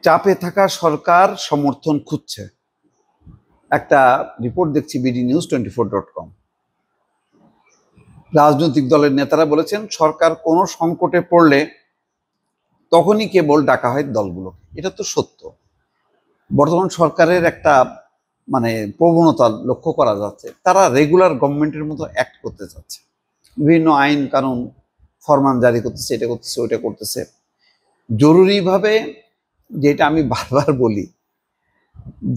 চাপে থাকা সরকার সমর্থন খুঁজছে, একটা রিপোর্ট দেখছি bdnews24.com। রাজনৈতিক দলের নেতারা বলেছেন সরকার কোনো সংকটে পড়লে তখনই কেবল ডাকা হয় দলগুলো। এটা তো সত্য। বর্তমান সরকারের একটা প্রবণতা লক্ষ্য করা যাচ্ছে, তারা রেগুলার গভর্নমেন্টের মতো অ্যাক্ট করতে চাচ্ছে, বিভিন্ন আইন কানুন ফরমান জারি করতেছে, এটা করতেছে ওইটা করতেছে। জরুরিভাবে, যেটা আমি বারবার বলি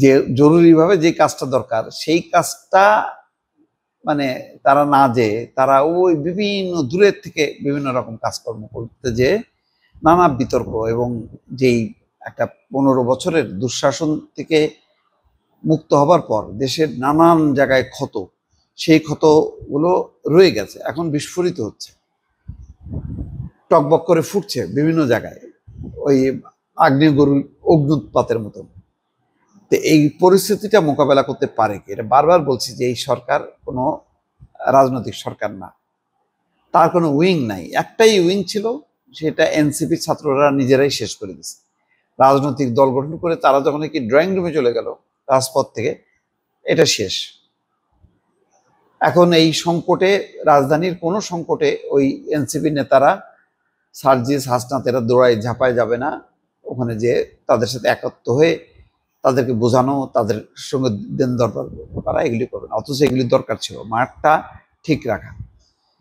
যে জরুরিভাবে যে কাজটা দরকার সেই কাজটা তারা না যেয়ে তারা ওই বিভিন্ন দূরের থেকে বিভিন্ন রকম কাজকর্ম করতে যে নানা বিতর্ক এবং যেই একটা 15 বছরের দুঃশাসন থেকে মুক্ত হবার পর দেশের নানান জায়গায় ক্ষত, সেই ক্ষতগুলো রয়ে গেছে, এখন বিস্ফোরিত হচ্ছে, টকবক করে ফুটছে বিভিন্ন জায়গায়, ওই আগ্নেয়গিরির অগ্নুৎপাতের মতো। তো এই পরিস্থিতিটা মোকাবেলা করতে পারে কি? এটা বারবার বলছি যে এই সরকার কোনো রাজনৈতিক সরকার না, তার কোনো উইং নাই। একটাই উইং ছিল, সেটা এনসিপি ছাত্ররা নিজেরাই শেষ করে দিয়েছে। রাজনৈতিক দল গঠন করে তারা যখন কি ড্রয়িং রুমে চলে গেল রাজপথ থেকে, এটা শেষ। এখন এই সংকটে, রাজধানীর কোনো সংকটে ওই এনসিপি নেতারা সার্জিস হাসনাত এরা দৌড়ায় ঝাঁপায় যাবে না, ওখানে যে তাদের সাথে একত্র হয়ে তাদেরকে বোঝানো, তাদের সঙ্গে দেন দরকার করা, এগুলি করবে না। অথচ এগুলি দরকার ছিল, মাঠটা ঠিক রাখা।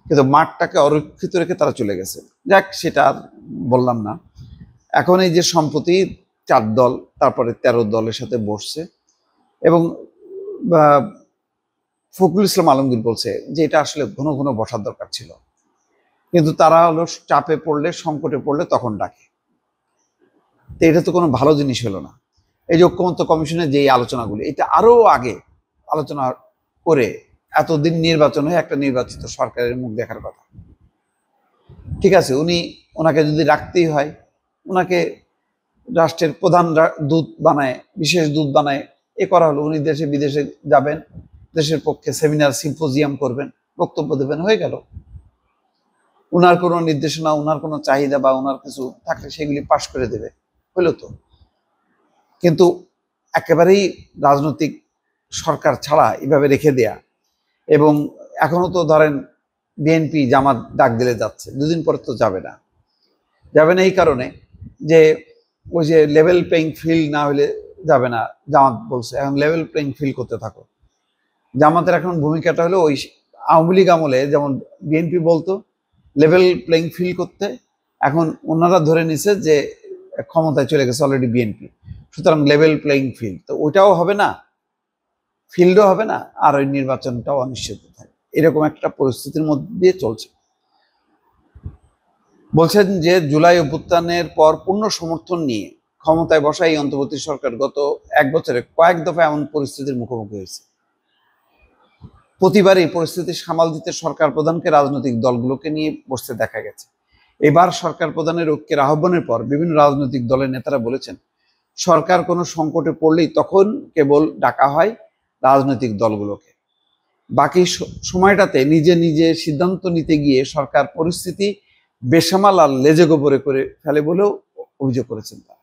কিন্তু মাঠটাকে অরক্ষিত রেখে তারা চলে গেছে। যাক, সেটা আর বললাম না। এখন এই যে সম্প্রতি 4 দল, তারপরে 13 দলের সাথে বসছে, এবং ফখরুল ইসলাম আলমগীর বলছে যে এটা আসলে ঘন ঘন বসার দরকার ছিল, কিন্তু তারা হলো চাপে পড়লে, সংকটে পড়লে তখন ডাকে। তো এটা তো কোনো ভালো জিনিস হলো না। এই যে ঐক্যমত্য কমিশনের যে আলোচনাগুলি, এটা আরো আগে আলোচনা করে এতদিন নির্বাচন হয়ে একটা নির্বাচিত সরকারের মুখ দেখার কথা। ঠিক আছে, ওনাকে যদি রাখতেই হয়, ওনাকে রাষ্ট্রের প্রধান দূত বানায়, বিশেষ দূত বানায় এ করা হলো। উনি দেশে বিদেশে যাবেন, দেশের পক্ষে সেমিনার সিম্পোজিয়াম করবেন, বক্তব্য দেবেন, হয়ে গেল। ওনার কোনো নির্দেশনা, ওনার কোনো চাহিদা বা ওনার কিছু থাকলে সেগুলি পাশ করে দেবে, হইল তো। কিন্তু একেবারেই রাজনৈতিক সরকার ছাড়া এভাবে রেখে দেয়া, এবং এখনো তো ধরেন বিএনপি জামাত ডাক দিলে যাচ্ছে, 2 দিন পরে তো যাবে না এই কারণে যে ওই যে লেভেল প্লেইং ফিল্ড না হলে যাবে না। জামাত বলছে এখন লেভেল প্লেইং ফিল্ড করতে থাকো। জামাতের এখন ভূমিকাটা হলো ওই আওয়ামী লীগ আমলে যেমন বিএনপি বলতো লেভেল প্লেইং ফিল্ড করতে, এখন ওনারা ধরে নিছে যে ক্ষমতায় চলে গেছে অলরেডি বিএনপি, সুতরাং লেভেল প্লেইং ফিল্ড তো ওইটাও হবে না, ফিল্ডও হবে না, আর ওই নির্বাচনটাও অনিশ্চিত থাকে। এরকম একটা পরিস্থিতির মধ্যে দিয়ে চলছে। বলছেন যে জুলাই অভ্যুত্থানের পর পূর্ণ সমর্থন নিয়ে ক্ষমতায় বসা এই অন্তর্বর্তী সরকার গত 1 বছরে কয়েক দফা এমন পরিস্থিতির মুখোমুখি হয়েছে। প্রতিবারই পরিস্থিতি সামাল দিতে সরকার প্রধানকে রাজনৈতিক দলগুলোকে নিয়ে বসতে দেখা গেছে। এবার সরকার প্রধানের ঐক্যের আহ্বানের পর বিভিন্ন রাজনৈতিক দলের নেতারা বলেছেন সরকার কোনো সংকটে পড়লেই তখন কেবল ডাকা হয় রাজনৈতিক দলগুলোকে। বাকি সময়টাতে নিজে নিজে সিদ্ধান্ত নিতে গিয়ে সরকার পরিস্থিতি বেসামাল আর লেজে গোবরে করে ফেলে বলেও অভিযোগ করেছেন। তারা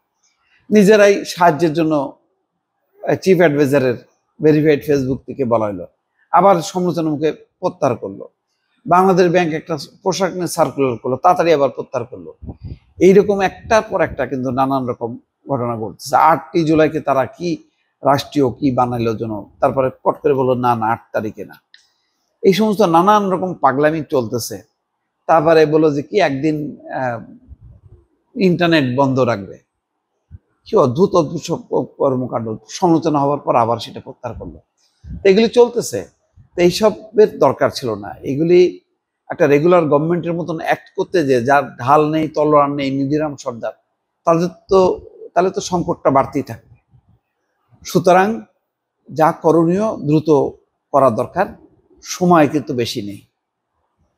নিজেরাই সাহায্যের জন্য চিফ অ্যাডভাইজারের ভেরিফাইড ফেসবুক থেকে বলা হলো, আবার সমালোচনার মুখে প্রত্যাহার করলো। বাংলাদেশ ব্যাংক একটা পোশাক নিয়ে সার্কুলার করলো, তাড়াতাড়ি আবার প্রত্যাহার করলো। এইরকম একটার পর একটা কিন্তু নানান রকম ঘটনা ঘটতেছে। 8ই জুলাইকে তারা কি রাষ্ট্রীয় কি বানাইলো যেন, তারপরে পট করে বললো না 8 তারিখে না। এই সমস্ত নানান রকম পাগলামি চলতেছে। তারপরে বললো যে কি একদিন ইন্টারনেট বন্ধ রাখবে। কি অদ্ভুত অদ্ভুত সব কর্মকাণ্ড, সমালোচনা হওয়ার পর আবার সেটা প্রত্যাহার করলো। এগুলি চলতেছে। তো এইসবের দরকার ছিল না। এগুলি একটা রেগুলার গভর্নমেন্টের মতন অ্যাক্ট করতে, যে যার ঢাল নেই, তলোয়ার নেই, নিধিরাম সর্দার, তাহলে তো সংকটটা বাড়তেই থাকবে। সুতরাং যা করণীয় দ্রুত করা দরকার, সময় কিন্তু বেশি নেই।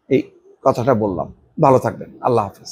এই কথাটা বললাম। ভালো থাকবেন। আল্লাহ হাফেজ।